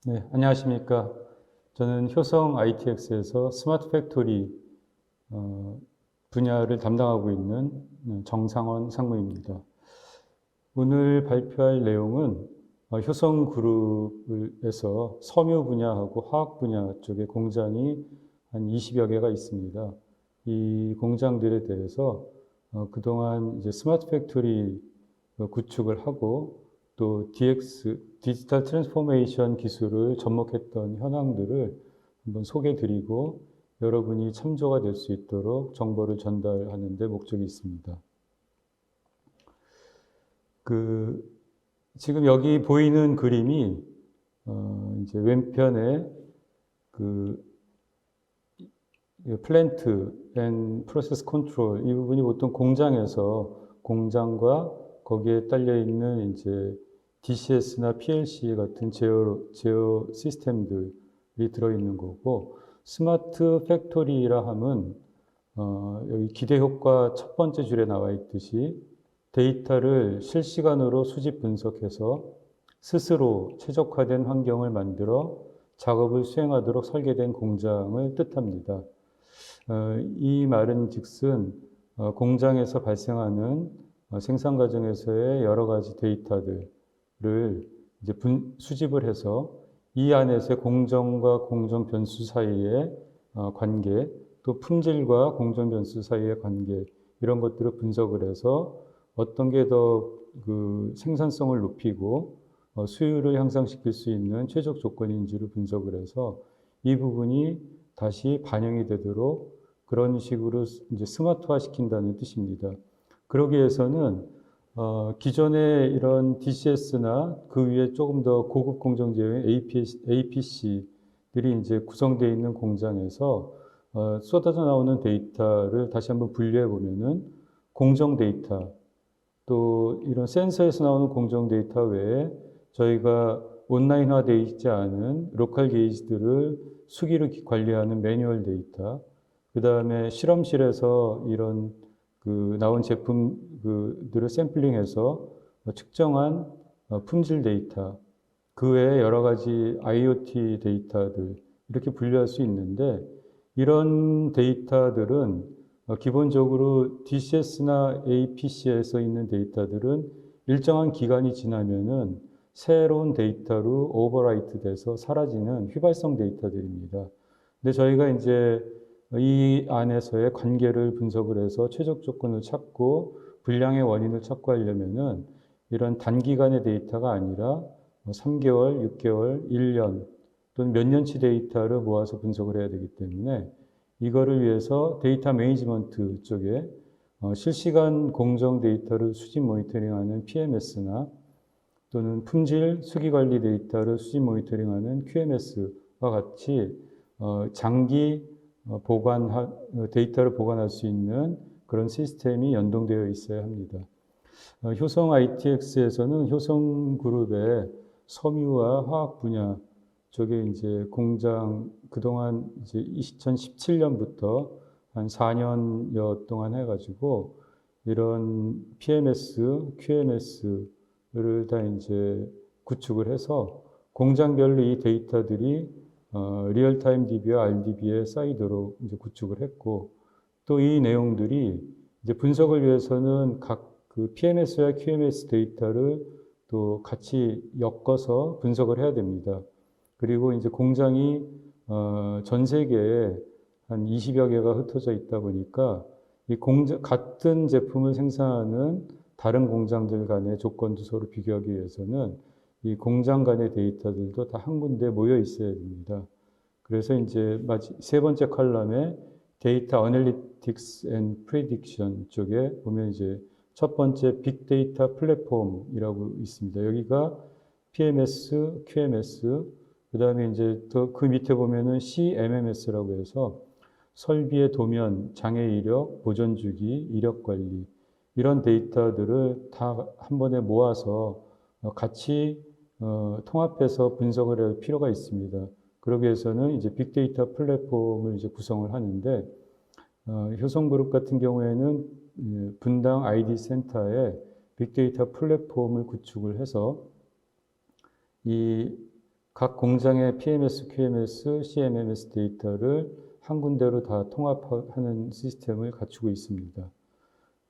네, 안녕하십니까. 저는 효성 ITX에서 스마트 팩토리 분야를 담당하고 있는 정상원 상무입니다. 오늘 발표할 내용은 효성그룹에서 섬유 분야하고 화학 분야 쪽에 공장이 한 20여 개가 있습니다. 이 공장들에 대해서 그동안 이제 스마트 팩토리 구축을 하고 또 DX, 디지털 트랜스포메이션 기술을 접목했던 현황들을 한번 소개드리고 여러분이 참조가 될 수 있도록 정보를 전달하는 데 목적이 있습니다. 지금 여기 보이는 그림이 이제 왼편에 그 플랜트 앤 프로세스 컨트롤 이 부분이 보통 공장에서 공장과 거기에 딸려 있는 이제 DCS나 PLC 같은 제어 시스템들이 들어있는 거고 스마트 팩토리라 함은 여기 기대 효과 첫 번째 줄에 나와 있듯이 데이터를 실시간으로 수집 분석해서 스스로 최적화된 환경을 만들어 작업을 수행하도록 설계된 공장을 뜻합니다. 이 말은 즉슨 공장에서 발생하는 생산 과정에서의 여러 가지 데이터들을 이제 수집을 해서 이 안에서의 공정과 공정 변수 사이의 관계, 또 품질과 공정 변수 사이의 관계 이런 것들을 분석을 해서 어떤 게 더 그 생산성을 높이고 수율을 향상시킬 수 있는 최적 조건인지를 분석을 해서 이 부분이 다시 반영이 되도록 그런 식으로 이제 스마트화 시킨다는 뜻입니다. 그러기 위해서는 기존의 이런 DCS나 그 위에 조금 더 고급 공정 제어인 APC들이 이제 구성되어 있는 공장에서 쏟아져 나오는 데이터를 다시 한번 분류해 보면은 공정 데이터, 또 이런 센서에서 나오는 공정 데이터 외에 저희가 온라인화되어 있지 않은 로컬 게이지들을 수기로 관리하는 매뉴얼 데이터, 그 다음에 실험실에서 이런 그 나온 제품들을 샘플링해서 측정한 품질 데이터, 그 외에 여러 가지 IoT 데이터들 이렇게 분류할 수 있는데 이런 데이터들은 기본적으로 DCS나 APC에서 있는 데이터들은 일정한 기간이 지나면은 새로운 데이터로 오버라이트 돼서 사라지는 휘발성 데이터들입니다. 근데 저희가 이제 이 안에서의 관계를 분석을 해서 최적 조건을 찾고 불량의 원인을 찾고 하려면은 이런 단기간의 데이터가 아니라 3개월, 6개월, 1년 또는 몇 년치 데이터를 모아서 분석을 해야 되기 때문에 이거를 위해서 데이터 매니지먼트 쪽에 실시간 공정 데이터를 수집 모니터링하는 PMS나 또는 품질 수기 관리 데이터를 수집 모니터링하는 QMS와 같이 장기 데이터를 보관할 수 있는 그런 시스템이 연동되어 있어야 합니다. 효성 ITX에서는 효성그룹의 섬유와 화학 분야 쪽에 이제 공장 그동안 이제 2017년부터 한 4년여 동안 해가지고 이런 PMS, QMS를 다 이제 구축을 해서 공장별로 이 데이터들이 리얼타임 DB와 RDB에 쌓이도록 이제 구축을 했고 또 이 내용들이 이제 분석을 위해서는 각 그 PMS와 QMS 데이터를 또 같이 엮어서 분석을 해야 됩니다. 그리고 이제 공장이 전 세계에 한 20여 개가 흩어져 있다 보니까 이 같은 제품을 생산하는 다른 공장들 간의 조건도 서로 비교하기 위해서는 이 공장 간의 데이터들도 다 한 군데 모여 있어야 됩니다. 그래서 이제 세 번째 컬럼에 데이터 어널리틱스 앤 프레딕션 쪽에 보면 이제 첫 번째 빅데이터 플랫폼이라고 있습니다. 여기가 PMS, QMS, 그 다음에 이제 더 그 밑에 보면은 CMMS라고 해서 설비의 도면, 장애 이력, 보존 주기, 이력 관리 이런 데이터들을 다 한 번에 모아서 같이 통합해서 분석을 할 필요가 있습니다. 그러기 위해서는 이제 빅데이터 플랫폼을 이제 구성을 하는데 효성그룹 같은 경우에는 분당 ID 센터에 빅데이터 플랫폼을 구축을 해서 이 각 공장의 PMS, QMS, CMMS 데이터를 한 군데로 다 통합하는 시스템을 갖추고 있습니다.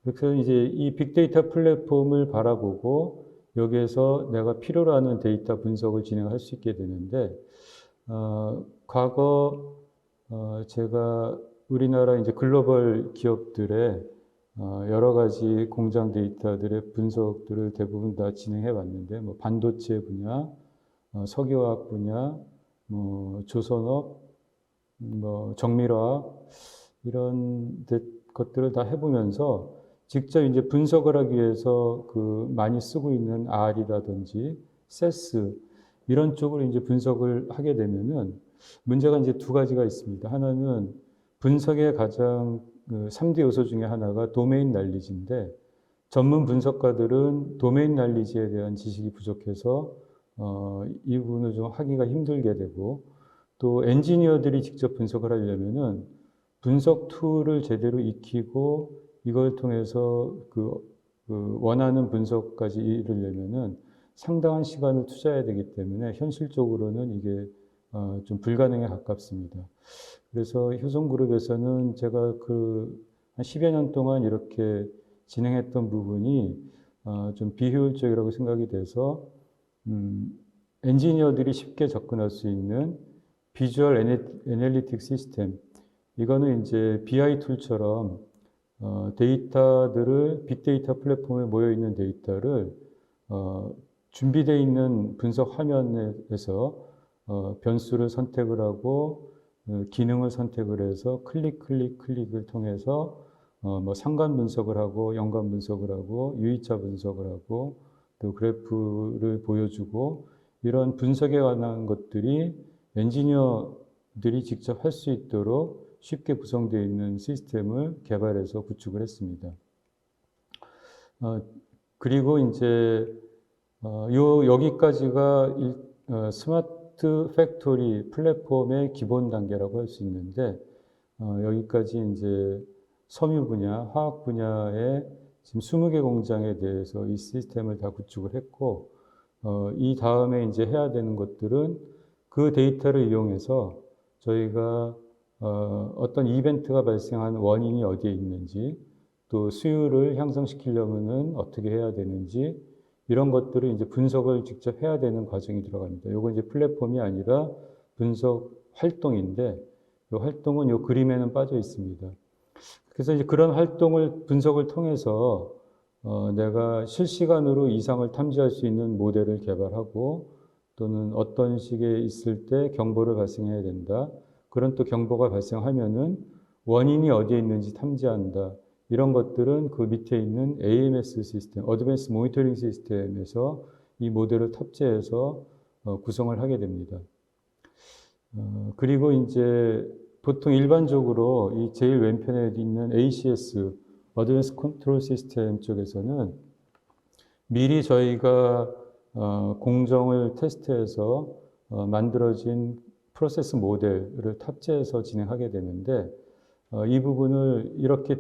그래서 이제 이 빅데이터 플랫폼을 바라보고 여기에서 내가 필요로 하는 데이터 분석을 진행할 수 있게 되는데, 과거 제가 우리나라 이제 글로벌 기업들의 여러 가지 공장 데이터들의 분석들을 대부분 다 진행해 왔는데, 뭐 반도체 분야, 석유화학 분야, 뭐 조선업, 뭐 정밀화학 이런 것들을 다 해보면서 직접 이제 분석을 하기 위해서 그 많이 쓰고 있는 R이라든지 세스 이런 쪽으로 이제 분석을 하게 되면은 문제가 이제 두 가지가 있습니다. 하나는 분석의 가장 그 3대 요소 중에 하나가 도메인 날리지인데, 전문 분석가들은 도메인 날리지에 대한 지식이 부족해서 이 부분을 좀 하기가 힘들게 되고, 또 엔지니어들이 직접 분석을 하려면은 분석 툴을 제대로 익히고 이걸 통해서 그 원하는 분석까지 이르려면은 상당한 시간을 투자해야 되기 때문에 현실적으로는 이게 좀 불가능에 가깝습니다. 그래서 효성그룹에서는 제가 한 10여 년 동안 이렇게 진행했던 부분이 좀 비효율적이라고 생각이 돼서 엔지니어들이 쉽게 접근할 수 있는 비주얼 애널리틱 시스템, 이거는 이제 BI 툴처럼 데이터들을 빅데이터 플랫폼에 모여 있는 데이터를 준비되어 있는 분석 화면에서 변수를 선택을 하고 기능을 선택을 해서 클릭을 통해서 뭐 상관 분석을 하고 연관 분석을 하고 유의차 분석을 하고 또 그래프를 보여주고, 이런 분석에 관한 것들이 엔지니어들이 직접 할 수 있도록 쉽게 구성되어 있는 시스템을 개발해서 구축을 했습니다. 그리고 이제 여기까지가 스마트 팩토리 플랫폼의 기본 단계라고 할 수 있는데, 여기까지 이제 섬유 분야, 화학 분야의 지금 20개 공장에 대해서 이 시스템을 다 구축을 했고, 이 다음에 이제 해야 되는 것들은 그 데이터를 이용해서 저희가 어떤 이벤트가 발생한 원인이 어디에 있는지, 또 수율을 향상시키려면은 어떻게 해야 되는지, 이런 것들을 이제 분석을 직접 해야 되는 과정이 들어갑니다. 요거 이제 플랫폼이 아니라 분석 활동인데, 이 활동은 요 그림에는 빠져 있습니다. 그래서 이제 그런 분석을 통해서 내가 실시간으로 이상을 탐지할 수 있는 모델을 개발하고, 또는 어떤 식에 있을 때 경보를 발생해야 된다. 그런 또 경보가 발생하면은 원인이 어디에 있는지 탐지한다. 이런 것들은 그 밑에 있는 AMS 시스템, 어드밴스 모니터링 시스템에서 이 모델을 탑재해서 구성을 하게 됩니다. 그리고 이제 보통 일반적으로 이 제일 왼편에 있는 ACS, 어드밴스 컨트롤 시스템 쪽에서는 미리 저희가 공정을 테스트해서 만들어진 프로세스 모델을 탑재해서 진행하게 되는데, 이 부분을 이렇게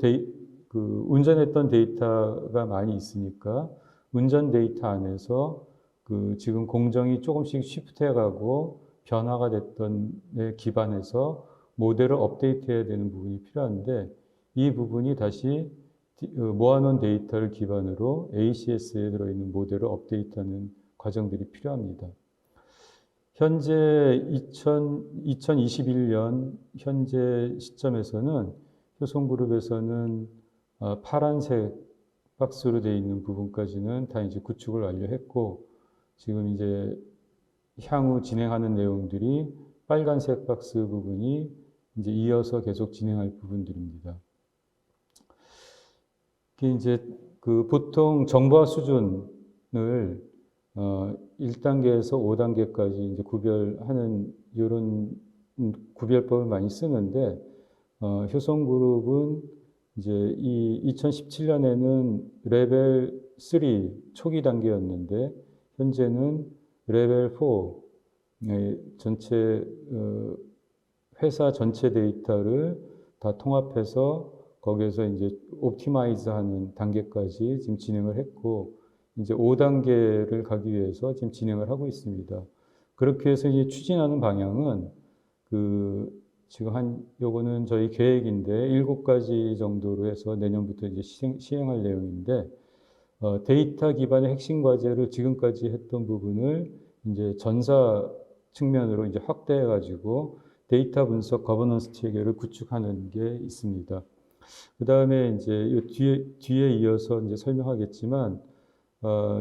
운전했던 데이터가 많이 있으니까 운전 데이터 안에서 지금 공정이 조금씩 쉬프트해가고 변화가 됐던 데 기반해서 모델을 업데이트해야 되는 부분이 필요한데, 이 부분이 다시 모아놓은 데이터를 기반으로 ACS에 들어있는 모델을 업데이트하는 과정들이 필요합니다. 현재 2021년 현재 시점에서는 효성그룹에서는 파란색 박스로 되어 있는 부분까지는 다 이제 구축을 완료했고, 지금 이제 향후 진행하는 내용들이 빨간색 박스 부분이 이제 이어서 계속 진행할 부분들입니다. 이게 이제 보통 정보화 수준을 1단계에서 5단계까지 이제 구별하는 이런 구별법을 많이 쓰는데, 효성그룹은 이제 이 2017년에는 레벨 3 초기 단계였는데, 현재는 레벨 4 전체 회사 전체 데이터를 다 통합해서 거기에서 이제 옵티마이즈하는 단계까지 지금 진행을 했고, 이제 5단계를 가기 위해서 지금 진행을 하고 있습니다. 그렇게 해서 이제 추진하는 방향은 지금 요거는 저희 계획인데 7가지 정도로 해서 내년부터 이제 시행할 내용인데, 데이터 기반의 핵심 과제를 지금까지 했던 부분을 이제 전사 측면으로 이제 확대해 가지고 데이터 분석 거버넌스 체계를 구축하는 게 있습니다. 그 다음에 이제 이 뒤에 이어서 이제 설명하겠지만,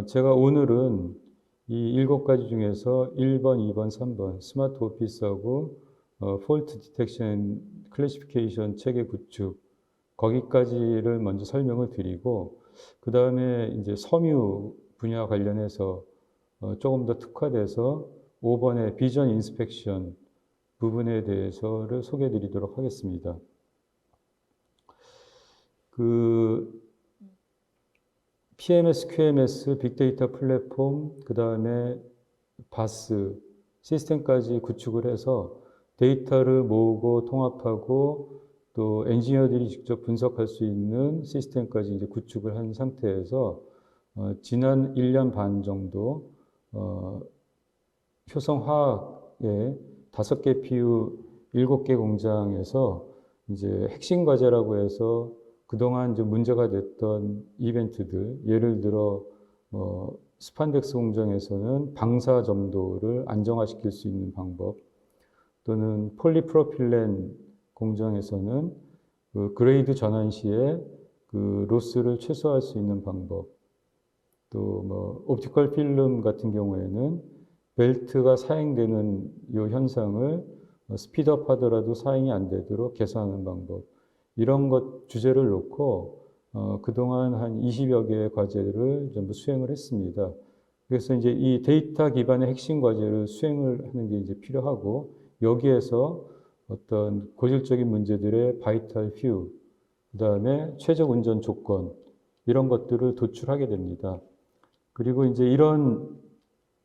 제가 오늘은 이 7가지 중에서 1번, 2번, 3번 스마트 오피스하고 폴트 디텍션 클래시피케이션 체계 구축, 거기까지를 먼저 설명을 드리고, 그 다음에 이제 섬유 분야 관련해서 조금 더 특화돼서 5번의 비전 인스펙션 부분에 대해서를 소개해 드리도록 하겠습니다. PMS, QMS, 빅데이터 플랫폼, 그 다음에 바스 시스템까지 구축을 해서 데이터를 모으고 통합하고 또 엔지니어들이 직접 분석할 수 있는 시스템까지 이제 구축을 한 상태에서 지난 1년 반 정도 효성화학의 5개 PU 7개 공장에서 이제 핵심 과제라고 해서 그동안 좀 문제가 됐던 이벤트들, 예를 들어 스판덱스 공장에서는 방사 점도를 안정화시킬 수 있는 방법, 또는 폴리프로필렌 공장에서는 그레이드 전환 시에 로스를 최소화할 수 있는 방법, 또 옵티컬 필름 같은 경우에는 벨트가 사행되는 이 현상을 스피드업 하더라도 사행이 안 되도록 개선하는 방법, 이런 것 주제를 놓고 그동안 한 20여 개의 과제를 전부 수행을 했습니다. 그래서 이제 이 데이터 기반의 핵심 과제를 수행을 하는 게 이제 필요하고, 여기에서 어떤 고질적인 문제들의 바이탈 퓨, 그 다음에 최적 운전 조건, 이런 것들을 도출하게 됩니다. 그리고 이제 이런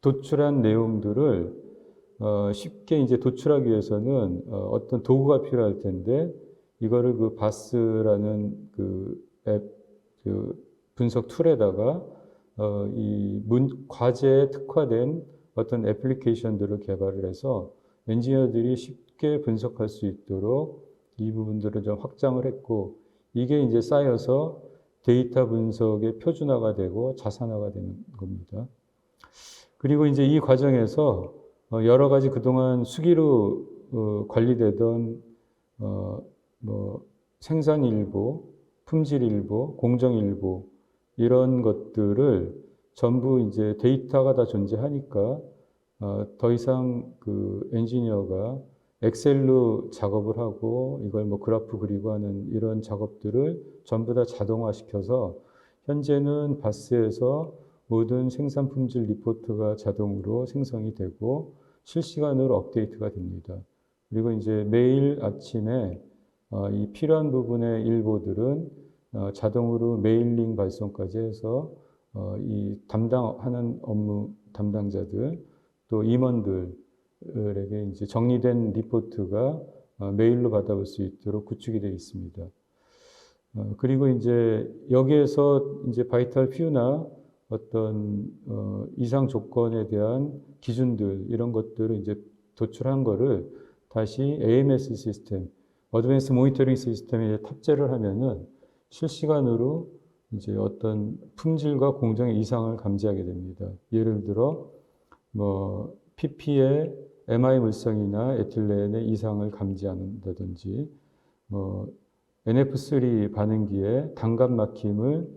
도출한 내용들을 쉽게 이제 도출하기 위해서는 어떤 도구가 필요할 텐데, 이거를 바스라는 앱, 분석 툴에다가 과제에 특화된 어떤 애플리케이션들을 개발을 해서 엔지니어들이 쉽게 분석할 수 있도록 이 부분들을 좀 확장을 했고, 이게 이제 쌓여서 데이터 분석의 표준화가 되고 자산화가 되는 겁니다. 그리고 이제 이 과정에서 여러 가지 그동안 수기로 관리되던 생산일보, 품질일보, 공정일보, 이런 것들을 전부 이제 데이터가 다 존재하니까 더 이상 엔지니어가 엑셀로 작업을 하고 이걸 그래프 그리고 하는 이런 작업들을 전부 다 자동화시켜서 현재는 바스에서 모든 생산 품질 리포트가 자동으로 생성이 되고 실시간으로 업데이트가 됩니다. 그리고 이제 매일 아침에 이 필요한 부분의 일보들은 자동으로 메일링 발송까지 해서 이 담당하는 업무 담당자들, 또 임원들에게 이제 정리된 리포트가 메일로 받아볼 수 있도록 구축이 되어 있습니다. 그리고 이제 여기에서 이제 바이탈 퓨나 어떤 이상 조건에 대한 기준들, 이런 것들을 이제 도출한 거를 다시 AMS 시스템, 어드밴스 모니터링 시스템에 탑재를 하면은 실시간으로 이제 어떤 품질과 공정의 이상을 감지하게 됩니다. 예를 들어 PP의 MI 물성이나 에틸렌의 이상을 감지한다든지, NF3 반응기의 단간 막힘을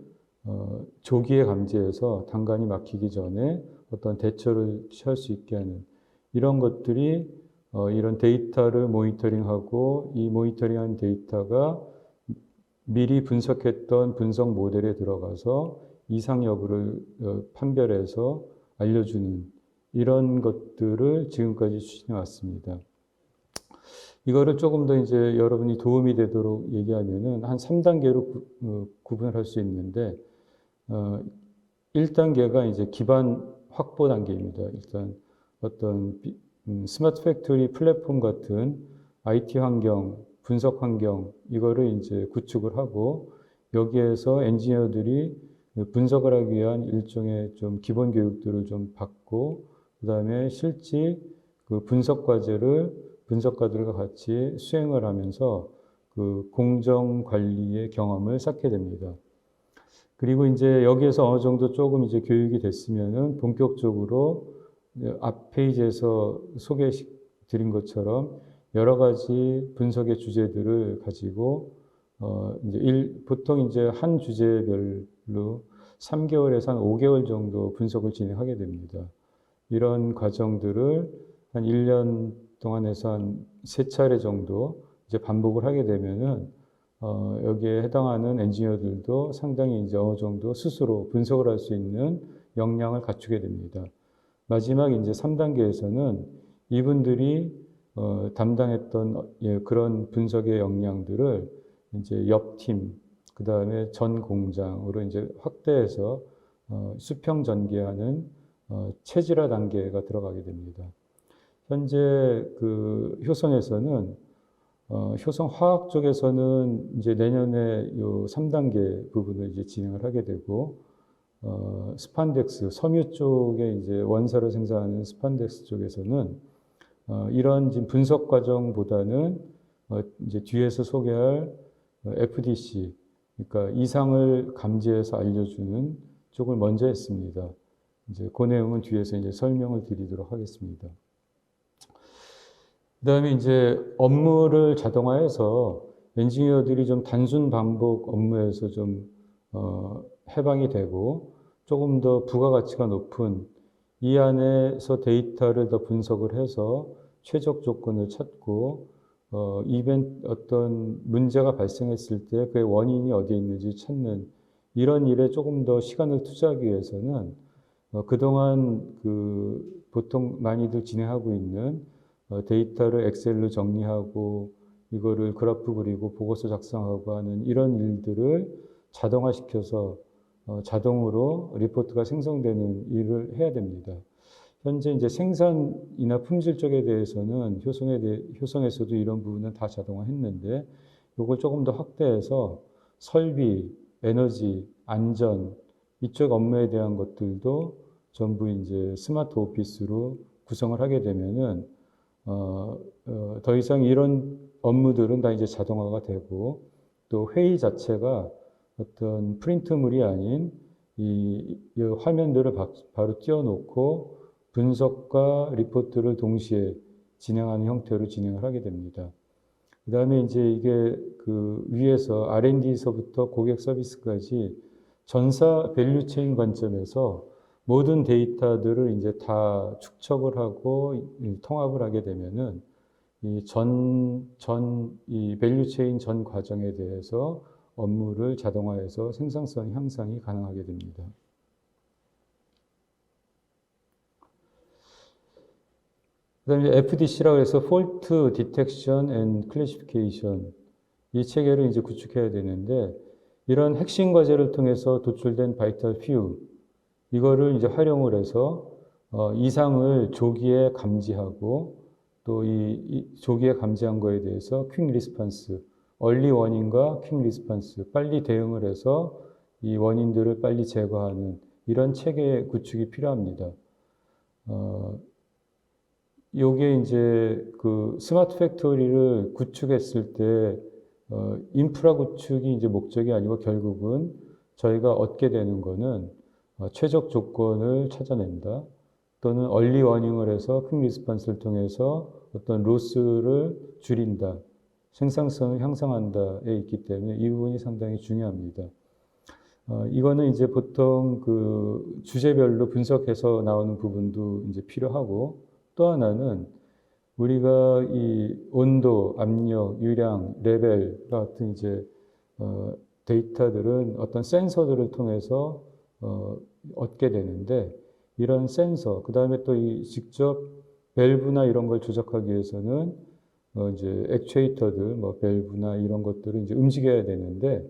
조기에 감지해서 단간이 막히기 전에 어떤 대처를 취할 수 있게 하는, 이런 것들이 이런 데이터를 모니터링하고 이 모니터링한 데이터가 미리 분석했던 분석 모델에 들어가서 이상 여부를 판별해서 알려주는, 이런 것들을 지금까지 추진해 왔습니다. 이거를 조금 더 이제 여러분이 도움이 되도록 얘기하면은 한 3단계로 구분을 할 수 있는데, 1단계가 이제 기반 확보 단계입니다. 일단 어떤 스마트 팩토리 플랫폼 같은 IT 환경, 분석 환경, 이거를 이제 구축을 하고, 여기에서 엔지니어들이 분석을 하기 위한 일종의 좀 기본 교육들을 좀 받고, 그다음에 실제 그 분석 분석가들과 같이 수행을 하면서 그 공정 관리의 경험을 쌓게 됩니다. 그리고 이제 여기에서 어느 정도 조금 이제 교육이 됐으면은 본격적으로 앞 페이지에서 소개해 드린 것처럼 여러 가지 분석의 주제들을 가지고 이제 보통 이제 한 주제별로 3개월에서 한 5개월 정도 분석을 진행하게 됩니다. 이런 과정들을 한 1년 동안 해서 한 3차례 정도 이제 반복을 하게 되면은 여기에 해당하는 엔지니어들도 상당히 이제 어느 정도 스스로 분석을 할 수 있는 역량을 갖추게 됩니다. 마지막 이제 3단계에서는 이분들이 담당했던 그런 분석의 역량들을 이제 옆 팀, 그 다음에 전 공장으로 이제 확대해서 수평 전개하는 체질화 단계가 들어가게 됩니다. 현재 그 효성에서는 효성 화학 쪽에서는 이제 내년에 요 3단계 부분을 이제 진행을 하게 되고, 스판덱스, 섬유 쪽에 이제 원사를 생산하는 스판덱스 쪽에서는 이런 지금 분석 과정보다는 이제 뒤에서 소개할 FDC, 그러니까 이상을 감지해서 알려주는 쪽을 먼저 했습니다. 이제 그 내용은 뒤에서 이제 설명을 드리도록 하겠습니다. 그 다음에 이제 업무를 자동화해서 엔지니어들이 좀 단순 반복 업무에서 좀 해방이 되고 조금 더 부가가치가 높은 이 안에서 데이터를 더 분석을 해서 최적 조건을 찾고 어떤 문제가 발생했을 때 그의 원인이 어디에 있는지 찾는 이런 일에 조금 더 시간을 투자하기 위해서는 그동안 그 보통 많이들 진행하고 있는 데이터를 엑셀로 정리하고 이거를 그래프 그리고 보고서 작성하고 하는 이런 일들을 자동화시켜서 자동으로 리포트가 생성되는 일을 해야 됩니다. 현재 이제 생산이나 품질 쪽에 대해서는 효성에서도 이런 부분은 다 자동화했는데 이걸 조금 더 확대해서 설비, 에너지, 안전 이쪽 업무에 대한 것들도 전부 이제 스마트 오피스로 구성을 하게 되면은 더 이상 이런 업무들은 다 이제 자동화가 되고 또 회의 자체가 어떤 프린트물이 아닌 이 화면들을 바로 띄워놓고 분석과 리포트를 동시에 진행하는 형태로 진행을 하게 됩니다. 그 다음에 이제 이게 그 위에서 R&D서부터 고객 서비스까지 전사 밸류 체인 관점에서 모든 데이터들을 이제 다 축적을 하고 통합을 하게 되면은 이 밸류 체인 전 과정에 대해서 업무를 자동화해서 생산성 향상이 가능하게 됩니다. 그 다음에 FDC라고 해서 Fault Detection and Classification 이 체계를 이제 구축해야 되는데 이런 핵심 과제를 통해서 도출된 바이탈 퓨 이거를 이제 활용을 해서 이상을 조기에 감지하고 또 이 조기에 감지한 거에 대해서 퀵 리스폰스, 얼리 워닝과 퀵 리스폰스, 빨리 대응을 해서 이 원인들을 빨리 제거하는 이런 체계 구축이 필요합니다. 요게 이제 그 스마트 팩토리를 구축했을 때 인프라 구축이 이제 목적이 아니고 결국은 저희가 얻게 되는 거는 최적 조건을 찾아낸다. 또는 얼리 워닝을 해서 퀵 리스폰스를 통해서 어떤 로스를 줄인다. 생산성을 향상한다에 있기 때문에 이 부분이 상당히 중요합니다. 이거는 이제 보통 그 주제별로 분석해서 나오는 부분도 이제 필요하고 또 하나는 우리가 이 온도, 압력, 유량, 레벨 같은 이제 데이터들은 어떤 센서들을 통해서 얻게 되는데 이런 센서, 그 다음에 또 이 직접 밸브나 이런 걸 조작하기 위해서는 이제 액추에이터들, 뭐 밸브나 이런 것들을 이제 움직여야 되는데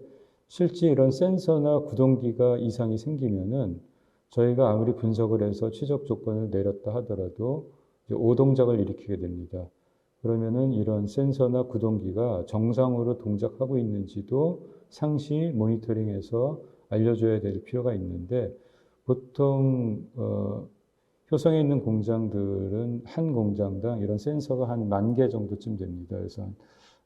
실제 이런 센서나 구동기가 이상이 생기면은 저희가 아무리 분석을 해서 최적 조건을 내렸다 하더라도 이제 오동작을 일으키게 됩니다. 그러면은 이런 센서나 구동기가 정상으로 동작하고 있는지도 상시 모니터링해서 알려줘야 될 필요가 있는데 보통 효성에 있는 공장들은 한 공장당 이런 센서가 한 10,000개 정도쯤 됩니다. 그래서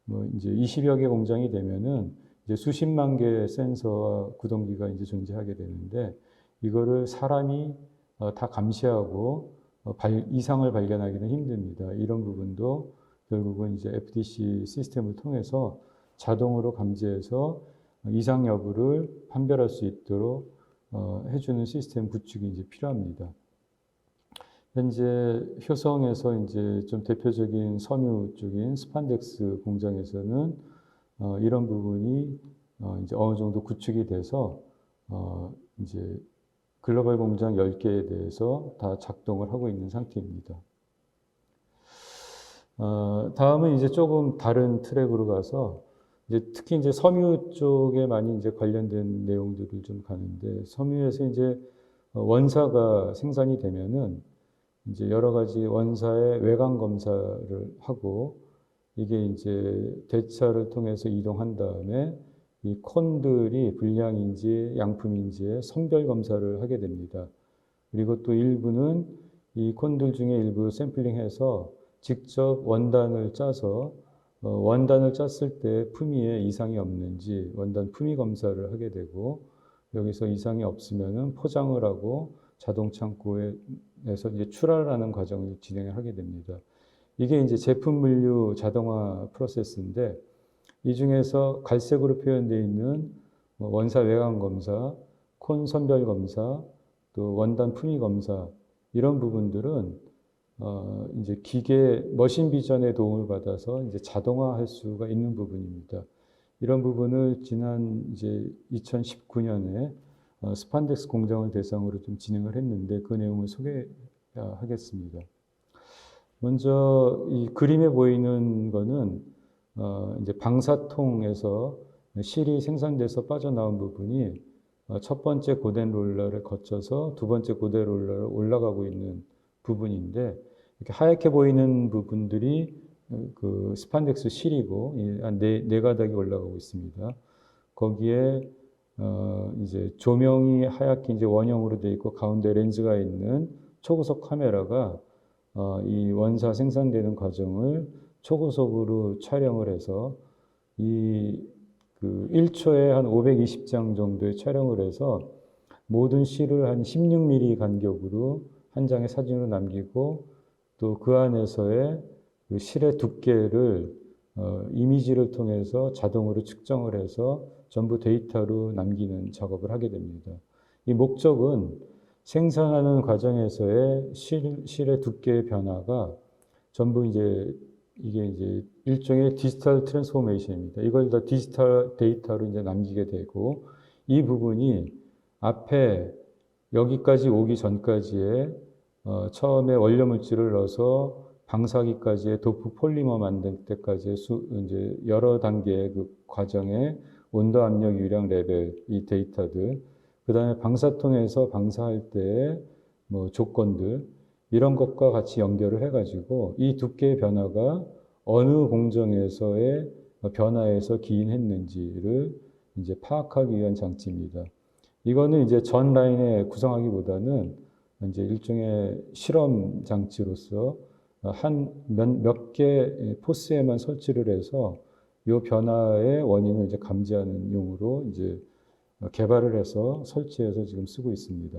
뭐 이제 20여 개 공장이 되면은 이제 수십만 개의 센서와 구동기가 이제 존재하게 되는데 이거를 사람이 다 감시하고 이상을 발견하기는 힘듭니다. 이런 부분도 결국은 이제 FDC 시스템을 통해서 자동으로 감지해서 이상 여부를 판별할 수 있도록 해주는 시스템 구축이 이제 필요합니다. 현재 효성에서 이제 좀 대표적인 섬유 쪽인 스판덱스 공장에서는 이런 부분이 이제 어느 정도 구축이 돼서 이제 글로벌 공장 10개에 대해서 다 작동을 하고 있는 상태입니다. 다음은 이제 조금 다른 트랙으로 가서 이제 특히 이제 섬유 쪽에 많이 이제 관련된 내용들을 좀 가는데 섬유에서 이제 원사가 생산이 되면은 이제 여러 가지 원사의 외관 검사를 하고 이게 이제 대차를 통해서 이동한 다음에 이 콘들이 불량인지 양품인지의 선별 검사를 하게 됩니다. 그리고 또 일부는 이 콘들 중에 일부 샘플링해서 직접 원단을 짜서 원단을 짰을 때 품위에 이상이 없는지 원단 품위 검사를 하게 되고 여기서 이상이 없으면은 포장을 하고 자동 창고에서 이제 출하하는 과정을 진행을 하게 됩니다. 이게 이제 제품 물류 자동화 프로세스인데 이 중에서 갈색으로 표현되어 있는 원사 외관 검사, 콘 선별 검사, 또 원단 품위 검사 이런 부분들은 이제 기계 머신 비전의 도움을 받아서 이제 자동화할 수가 있는 부분입니다. 이런 부분을 지난 이제 2019년에 스판덱스 공장을 대상으로 좀 진행을 했는데 그 내용을 소개하겠습니다. 먼저 이 그림에 보이는 거는 이제 방사통에서 실이 생산돼서 빠져나온 부분이 첫 번째 고된 롤러를 거쳐서 두 번째 고된 롤러를 올라가고 있는 부분인데 이렇게 하얗게 보이는 부분들이 그 스판덱스 실이고 한 네 가닥이 올라가고 있습니다. 거기에 이제 조명이 하얗게 이제 원형으로 되어 있고 가운데 렌즈가 있는 초고속 카메라가 이 원사 생산되는 과정을 초고속으로 촬영을 해서 그 1초에 한 520장 정도의 촬영을 해서 모든 실을 한 16mm 간격으로 한 장의 사진으로 남기고 또 그 안에서의 그 실의 두께를 이미지를 통해서 자동으로 측정을 해서 전부 데이터로 남기는 작업을 하게 됩니다. 이 목적은 생산하는 과정에서의 실의 두께의 변화가 전부 이제 이게 이제 일종의 디지털 트랜스포메이션입니다. 이걸 다 디지털 데이터로 이제 남기게 되고 이 부분이 앞에 여기까지 오기 전까지의 처음에 원료 물질을 넣어서 방사기까지의 도프 폴리머 만들 때까지의 이제 여러 단계의 그 과정의 온도, 압력, 유량, 레벨 이 데이터들, 그 다음에 방사통에서 방사할 때의 뭐 조건들 이런 것과 같이 연결을 해가지고 이 두께의 변화가 어느 공정에서의 변화에서 기인했는지를 이제 파악하기 위한 장치입니다. 이거는 이제 전 라인에 구성하기보다는 이제 일종의 실험 장치로서 한 몇 개 포스에만 설치를 해서 이 변화의 원인을 이제 감지하는 용으로 이제 개발을 해서 설치해서 지금 쓰고 있습니다.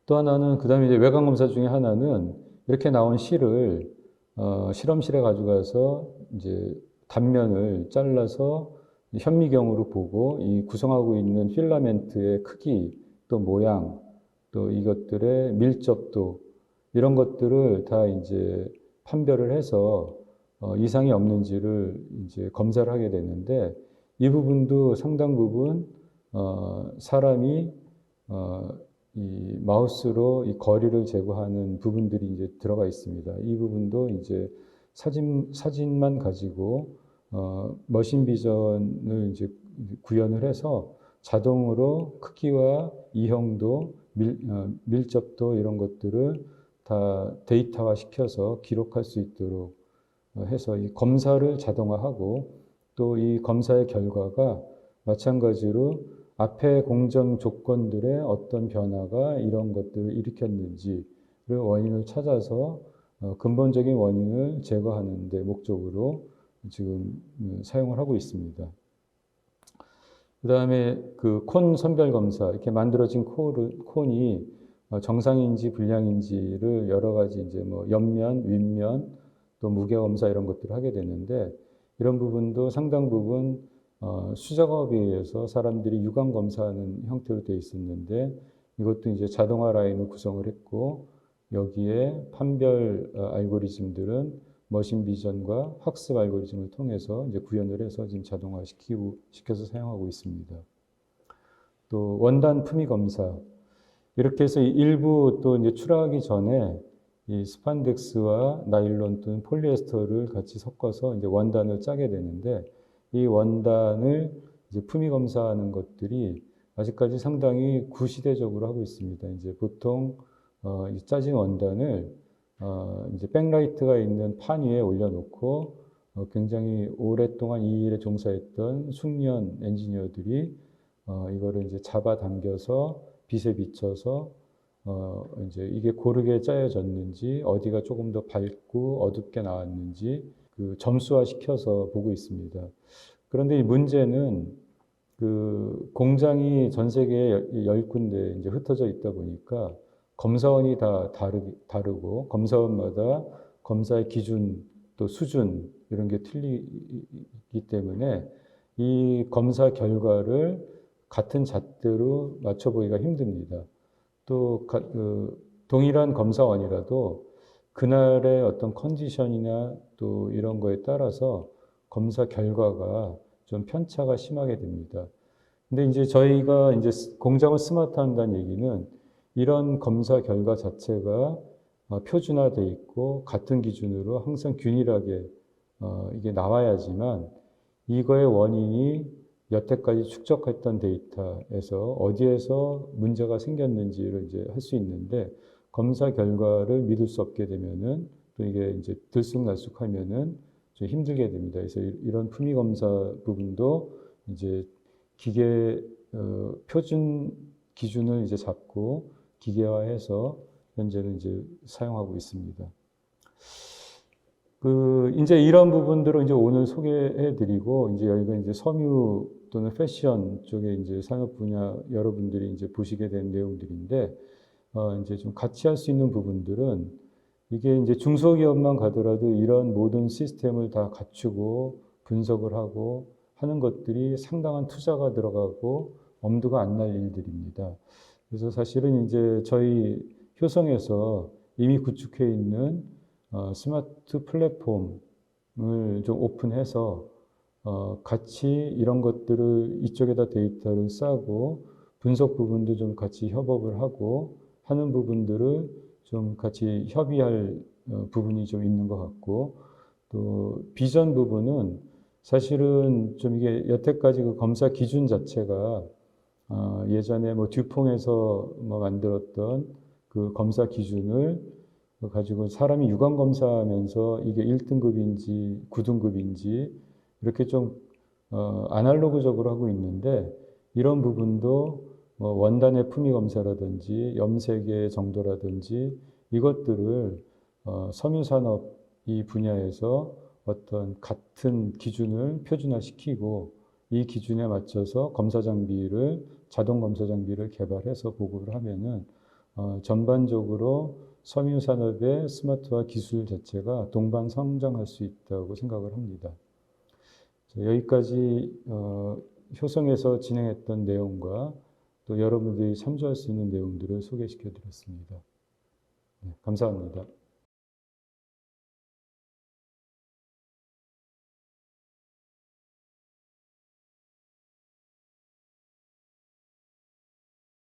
또 하나는 그다음에 이제 외관 검사 중에 하나는 이렇게 나온 실을 실험실에 가져가서 이제 단면을 잘라서 현미경으로 보고 이 구성하고 있는 필라멘트의 크기 또 모양 또 이것들의 밀접도 이런 것들을 다 이제 판별을 해서 이상이 없는지를 이제 검사를 하게 되는데 이 부분도 상당 부분 사람이 이 마우스로 이 거리를 제거하는 부분들이 이제 들어가 있습니다. 이 부분도 이제 사진만 가지고 머신 비전을 이제 구현을 해서 자동으로 크기와 이형도 밀접도 이런 것들을 다 데이터화 시켜서 기록할 수 있도록 해서 이 검사를 자동화하고 또 이 검사의 결과가 마찬가지로 앞에 공정 조건들의 어떤 변화가 이런 것들을 일으켰는지를 원인을 찾아서 근본적인 원인을 제거하는 데 목적으로 지금 사용을 하고 있습니다. 그 다음에 그 콘 선별 검사, 이렇게 만들어진 콘이 정상인지 불량인지를 여러 가지 이제 뭐 옆면, 윗면, 또 무게 검사 이런 것들을 하게 되는데, 이런 부분도 상당 부분 수작업에 의해서 사람들이 유감 검사하는 형태로 되어 있었는데, 이것도 이제 자동화 라인을 구성을 했고, 여기에 판별 알고리즘들은 머신 비전과 학습 알고리즘을 통해서 이제 구현을 해서 지금 시켜서 사용하고 있습니다. 또 원단 품위 검사, 이렇게 해서 일부 또 이제 출하하기 전에 이 스판덱스와 나일론 또는 폴리에스터를 같이 섞어서 이제 원단을 짜게 되는데, 이 원단을 이제 품위 검사하는 것들이 아직까지 상당히 구시대적으로 하고 있습니다. 이제 보통 이 짜진 원단을 이제 백라이트가 있는 판 위에 올려놓고 굉장히 오랫동안 이 일에 종사했던 숙련 엔지니어들이 이거를 이제 잡아당겨서 빛에 비춰서 이제 이게 고르게 짜여졌는지, 어디가 조금 더 밝고 어둡게 나왔는지 그 점수화 시켜서 보고 있습니다. 그런데 이 문제는 그 공장이 전 세계에 10군데 이제 흩어져 있다 보니까 검사원이 다 다르고 검사원마다 검사의 기준 또 수준 이런 게 틀리기 때문에 이 검사 결과를 같은 잣대로 맞춰보기가 힘듭니다. 또 동일한 검사원이라도 그날의 어떤 컨디션이나 또 이런 거에 따라서 검사 결과가 좀 편차가 심하게 됩니다. 근데 이제 저희가 이제 공장을 스마트한다는 얘기는 이런 검사 결과 자체가 표준화되어 있고 같은 기준으로 항상 균일하게 이게 나와야지만 이거의 원인이 여태까지 축적했던 데이터에서 어디에서 문제가 생겼는지를 이제 할 수 있는데, 검사 결과를 믿을 수 없게 되면은 또 이게 이제 들쑥날쑥하면은 좀 힘들게 됩니다. 그래서 이런 품위 검사 부분도 이제 기계 표준 기준을 이제 잡고 기계화해서 현재는 이제 사용하고 있습니다. 이제 이런 부분들을 이제 오늘 소개해드리고, 이제 여기가 이제 섬유 또는 패션 쪽에 이제 산업 분야 여러분들이 이제 보시게 된 내용들인데, 이제 좀 같이 할 수 있는 부분들은 이게 이제 중소기업만 가더라도 이런 모든 시스템을 다 갖추고 분석을 하고 하는 것들이 상당한 투자가 들어가고 엄두가 안 날 일들입니다. 그래서 사실은 이제 저희 효성에서 이미 구축해 있는 스마트 플랫폼을 좀 오픈해서 같이 이런 것들을 이쪽에다 데이터를 싸고 분석 부분도 좀 같이 협업을 하고 하는 부분들을 좀 같이 협의할 부분이 좀 있는 것 같고, 또 비전 부분은 사실은 좀 이게 여태까지 그 검사 기준 자체가 예전에 뭐 듀퐁에서 뭐 만들었던 그 검사 기준을 가지고 사람이 유관 검사하면서 이게 1등급인지 9등급인지 이렇게 좀 아날로그적으로 하고 있는데, 이런 부분도 뭐 원단의 품위 검사라든지 염색의 정도라든지 이것들을 섬유산업 이 분야에서 어떤 같은 기준을 표준화시키고 이 기준에 맞춰서 자동 검사 장비를 개발해서 보급을 하면은 전반적으로 섬유 산업의 스마트화 기술 자체가 동반 성장할 수 있다고 생각을 합니다. 여기까지 효성에서 진행했던 내용과 또 여러분들이 참조할 수 있는 내용들을 소개시켜 드렸습니다. 네, 감사합니다.